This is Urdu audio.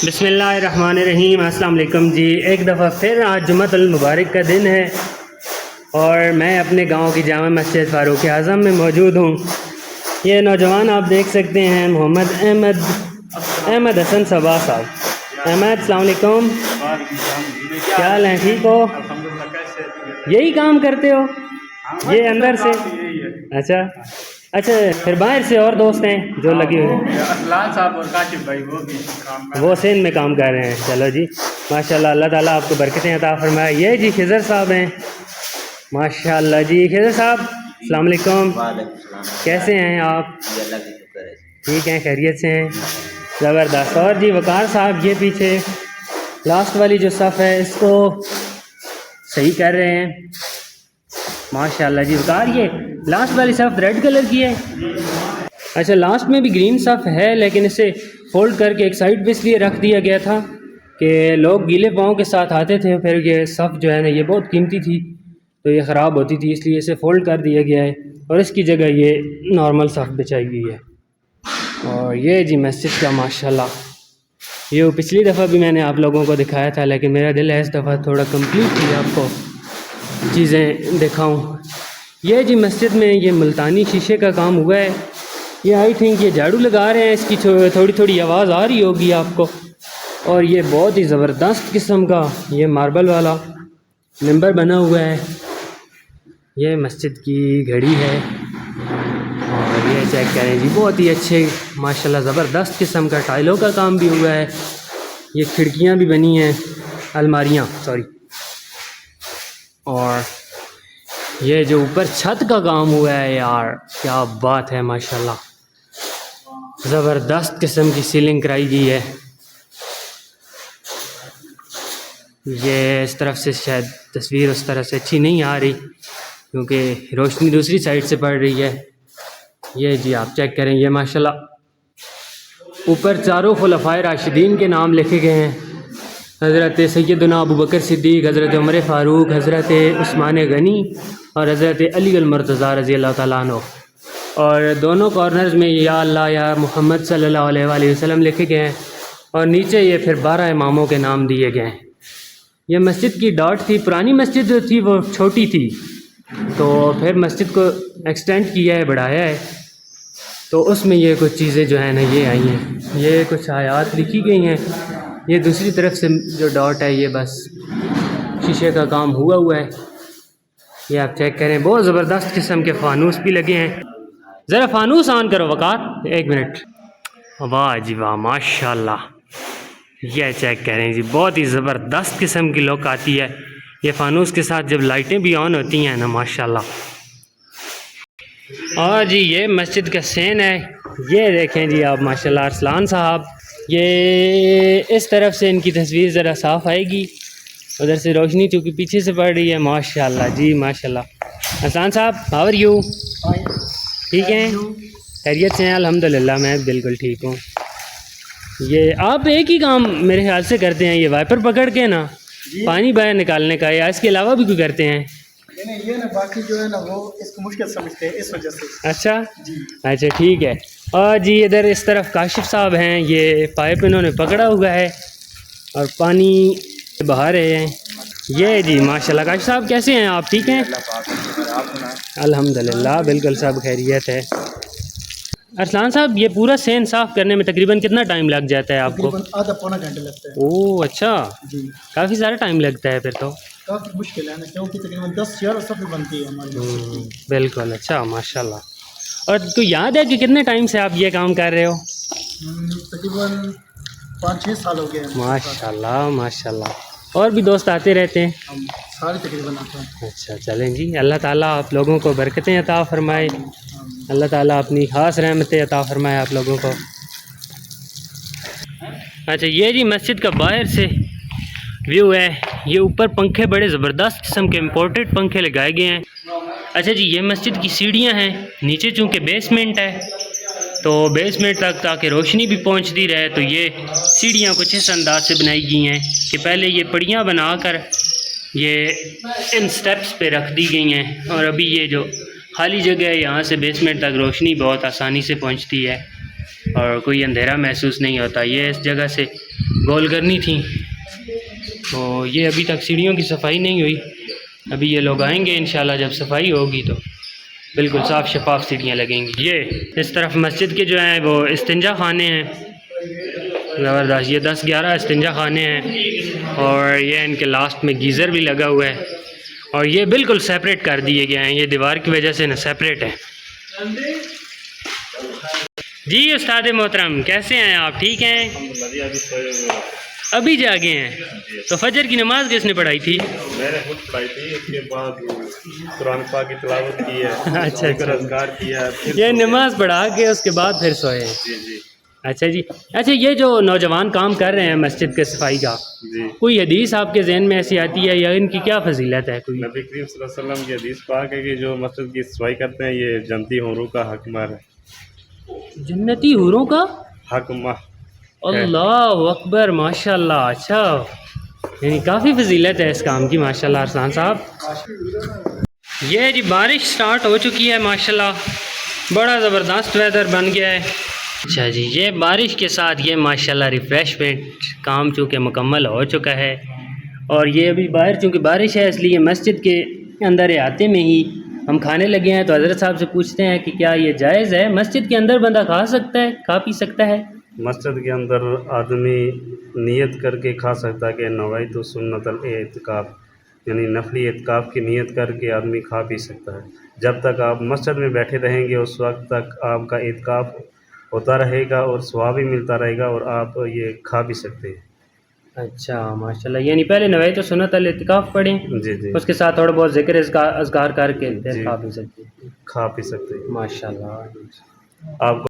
بسم اللہ الرحمن الرحیم۔ السلام علیکم جی، ایک دفعہ پھر آج جمعۃ المبارک کا دن ہے اور میں اپنے گاؤں کی جامع مسجد فاروق اعظم میں موجود ہوں۔ یہ نوجوان آپ دیکھ سکتے ہیں محمد احمد حسن صبا صاحب۔ احمد السلام علیکم، کیا حال ہیں؟ ٹھیک ہو؟ یہی کام کرتے ہو یہ اندر سے؟ اچھا پھر باہر سے اور دوست ہیں جو لگے ہوئے ہیں؟ ارسلان صاحب اور کاشف بھائی وہ بھی کام کر وہ سین میں کام کر رہے ہیں۔ چلو جی ماشاءاللہ، اللہ تعالیٰ آپ کو برکتیں عطا فرمائے۔ یہ جی خضر صاحب ہیں، ماشاءاللہ جی۔ خضر صاحب السلام علیکم، وعلیکم السلام۔ کیسے ہیں آپ؟ جی اللہ کی شکر ہے۔ ٹھیک ہیں، خیریت سے ہیں؟ زبردست۔ اور جی وقار صاحب یہ پیچھے لاسٹ والی جو صف ہے اس کو صحیح کر رہے ہیں، ماشاءاللہ جی۔ وقار یہ لاسٹ والی صف ریڈ کلر کی ہے؟ اچھا، لاسٹ میں بھی گرین صف ہے لیکن اسے فولڈ کر کے ایک سائڈ پہ اس لیے رکھ دیا گیا تھا کہ لوگ گیلے پاؤں کے ساتھ آتے تھے، پھر یہ صف جو ہے نا یہ بہت قیمتی تھی تو یہ خراب ہوتی تھی، اس لیے اسے فولڈ کر دیا گیا ہے اور اس کی جگہ یہ نارمل صف بچائی گئی ہے۔ اور یہ جی مسجد کا ماشاءاللہ، یہ پچھلی دفعہ بھی میں نے آپ لوگوں کو دکھایا تھا لیکن میرا دل ہے اس دفعہ تھوڑا کمپلیٹلی آپ کو چیزیں دکھاؤں۔ یہ جی مسجد میں یہ ملتانی شیشے کا کام ہوا ہے، یہ آئی تھنک یہ جھاڑو لگا رہے ہیں، اس کی تھوڑی تھوڑی آواز آ رہی ہوگی آپ کو۔ اور یہ بہت ہی زبردست قسم کا یہ ماربل والا ممبر بنا ہوا ہے، یہ مسجد کی گھڑی ہے اور یہ چیک کریں جی، بہت ہی اچھے ماشاءاللہ زبردست قسم کا ٹائلوں کا کام بھی ہوا ہے، یہ کھڑکیاں بھی بنی ہیں، الماریاں سوری۔ اور یہ جو اوپر چھت کا کام ہوا ہے یار کیا بات ہے، ماشاءاللہ زبردست قسم کی سیلنگ کرائی گئی ہے۔ یہ اس طرف سے شاید تصویر اس طرح سے اچھی نہیں آ رہی کیونکہ روشنی دوسری سائڈ سے پڑ رہی ہے۔ یہ جی آپ چیک کریں، یہ ماشاءاللہ اوپر چاروں خلفائے راشدین کے نام لکھے گئے ہیں، حضرت سیدنا ابو بکر صدیق، حضرت عمر فاروق، حضرت عثمان غنی اور حضرت علی المرتضیٰ رضی اللہ تعالیٰ عنہ۔ اور دونوں کارنرز میں یا اللہ یا محمد صلی اللہ علیہ وآلہ وسلم لکھے گئے ہیں اور نیچے یہ پھر 12 اماموں کے نام دیے گئے ہیں۔ یہ مسجد کی ڈاٹ تھی، پرانی مسجد جو تھی وہ چھوٹی تھی تو پھر مسجد کو ایکسٹینڈ کیا ہے، بڑھایا ہے، تو اس میں یہ کچھ چیزیں جو ہیں نا یہ آئی ہیں، یہ کچھ آیات لکھی گئی ہیں۔ یہ دوسری طرف سے جو ڈاٹ ہے یہ بس شیشے کا کام ہوا ہے، یہ آپ چیک کریں، بہت زبردست قسم کے فانوس بھی لگے ہیں۔ ذرا فانوس آن کرو وقار، ایک منٹ۔ واہ جی واہ ماشاءاللہ، یہ چیک کریں جی، بہت ہی زبردست قسم کی لک آتی ہے یہ فانوس کے ساتھ جب لائٹیں بھی آن ہوتی ہیں نا ماشاءاللہ۔ اور جی یہ مسجد کا سین ہے، یہ دیکھیں جی آپ ماشاءاللہ ارسلان صاحب، یہ اس طرف سے ان کی تصویر ذرا صاف آئے گی، ادھر سے روشنی چونکہ پیچھے سے پڑ رہی ہے، ماشاءاللہ جی ماشاءاللہ۔ ارسلان صاحب ہاؤ آر یو؟ ٹھیک ہیں، خیریت سے ہیں؟ الحمدللہ میں بالکل ٹھیک ہوں۔ یہ آپ ایک ہی کام میرے خیال سے کرتے ہیں، یہ وائپر پکڑ کے نا پانی باہر نکالنے کا، یا اس کے علاوہ بھی کوئی کرتے ہیں؟ نہیں یہ نا باقی جو ہے نا وہ اس کو مشکل سمجھتے ہیں اس وجہ سے۔ اچھا ٹھیک ہے۔ اور جی ادھر اس طرف کاشف صاحب ہیں، یہ پائپ انہوں نے پکڑا ہوا ہے اور پانی بہا رہے ہیں۔ یہ جی ماشاءاللہ کاشف صاحب کیسے ہیں آپ؟ ٹھیک ہیں الحمدللہ بالکل سب خیریت ہے۔ ارسلان صاحب یہ پورا سین صاف کرنے میں تقریباً کتنا ٹائم لگ جاتا ہے آپ کو؟ آدھا پونا گھنٹہ لگتا ہے۔ اوہ اچھا، جی کافی سارا ٹائم لگتا ہے پھر تو۔ کافی مشکل ہے نا کیونکہ تقریباً 10 صفحے بنتی ہے ہماری۔ بالکل، اچھا ماشاءاللہ۔ اور تو یاد ہے کہ کتنے ٹائم سے آپ یہ کام کر رہے ہو؟ تقریباً 5-6 سال ہو گئے ہیں۔ ماشاءاللہ ماشاءاللہ۔ اور بھی دوست آتے رہتے ہیں؟ ہم سارے تقریباً آتے ہیں۔ اچھا چلیں جی، اللہ تعالیٰ آپ لوگوں کو برکتیں عطا فرمائے، اللہ تعالیٰ اپنی خاص رحمتیں عطا فرمائے آپ لوگوں کو۔ اچھا یہ جی مسجد کا باہر سے ویو ہے، یہ اوپر پنکھے بڑے زبردست قسم کے امپورٹڈ پنکھے لگائے گئے ہیں۔ اچھا جی یہ مسجد کی سیڑھیاں ہیں، نیچے چونکہ بیسمنٹ ہے تو بیسمنٹ تک تاکہ روشنی بھی پہنچتی رہے تو یہ سیڑھیاں کچھ اس انداز سے بنائی گئی ہیں کہ پہلے یہ پڑیاں بنا کر یہ ان سٹیپس پہ رکھ دی گئی ہیں اور ابھی یہ جو خالی جگہ ہے یہاں سے بیسمنٹ تک روشنی بہت آسانی سے پہنچتی ہے اور کوئی اندھیرا محسوس نہیں ہوتا۔ یہ اس جگہ سے گول کرنی تھیں، تو یہ ابھی تک سیڑھیوں کی صفائی نہیں ہوئی. ابھی یہ لوگ آئیں گے انشاءاللہ، جب صفائی ہوگی تو بالکل صاف شفاف سیڑھیاں لگیں گی. یہ اس طرف مسجد کے جو ہیں وہ استنجا خانے ہیں، زبردست. یہ 10-11 استنجا خانے ہیں، اور یہ ان کے لاسٹ میں گیزر بھی لگا ہوا ہے، اور یہ بالکل سیپریٹ کر دیے گئے ہیں، یہ دیوار کی وجہ سے نا سیپریٹ ہے. جی استاد محترم کیسے ہیں آپ؟ ٹھیک ہیں؟ ابھی جاگے ہیں؟ تو فجر کی نماز کس نے پڑھائی تھی؟ میں نے خود پڑھائی تھی، اس کے بعد قرآن پاک کی تلاوت کی ہے. اچھا اذکار کیا. یہ نماز پڑھا کے اس کے بعد پھر سوئے. جی اچھا جی. اچھا یہ جو نوجوان کام کر رہے ہیں مسجد کے صفائی کا، جی. کوئی حدیث آپ کے ذہن میں ایسی آتی ہے یا ان کی کیا فضیلت ہے کوئی؟ نبی کریم صلی اللہ علیہ وسلم کی حدیث پاک ہے کہ جو مسجد کی صفائی کرتے ہیں یہ جنتی حوروں کا حقدار ہے. جنتی حوروں کا حق ماہ. اللہ اکبر، ماشاء اللہ. اچھا یعنی کافی فضیلت ہے اس کام کی، ماشاء اللہ. ارسلان صاحب یہ جی بارش سٹارٹ ہو چکی ہے ماشاء اللہ، بڑا زبردست ویدر بن گیا ہے. اچھا جی یہ بارش کے ساتھ یہ ماشاء اللہ ریفریشمنٹ کام چونکہ مکمل ہو چکا ہے، اور یہ ابھی باہر چونکہ بارش ہے اس لیے مسجد کے اندر احاطے میں ہی ہم کھانے لگے ہیں. تو حضرت صاحب سے پوچھتے ہیں کہ کیا یہ جائز ہے؟ مسجد کے اندر بندہ کھا سکتا ہے، کھا پی سکتا ہے؟ مسجد کے اندر آدمی نیت کر کے کھا سکتا ہے کہ نویت سنت الاعتکاف، یعنی نفلی اعتکاف کی نیت کر کے آدمی کھا پی سکتا ہے. جب تک آپ مسجد میں بیٹھے رہیں گے اس وقت تک آپ کا اعتکاف ہوتا رہے گا اور ثواب بھی ملتا رہے گا، اور آپ یہ کھا بھی سکتے ہیں. اچھا ماشاء اللہ. یعنی پہلے نویت سنت الاعتکاف پڑھیں، جی جی اس کے ساتھ تھوڑا بہت ذکر اذکار کر کے پھر جی. کھا پی سکتے ہیں. کھا پی سکتے ہیں. ماشاء اللہ. آپ کو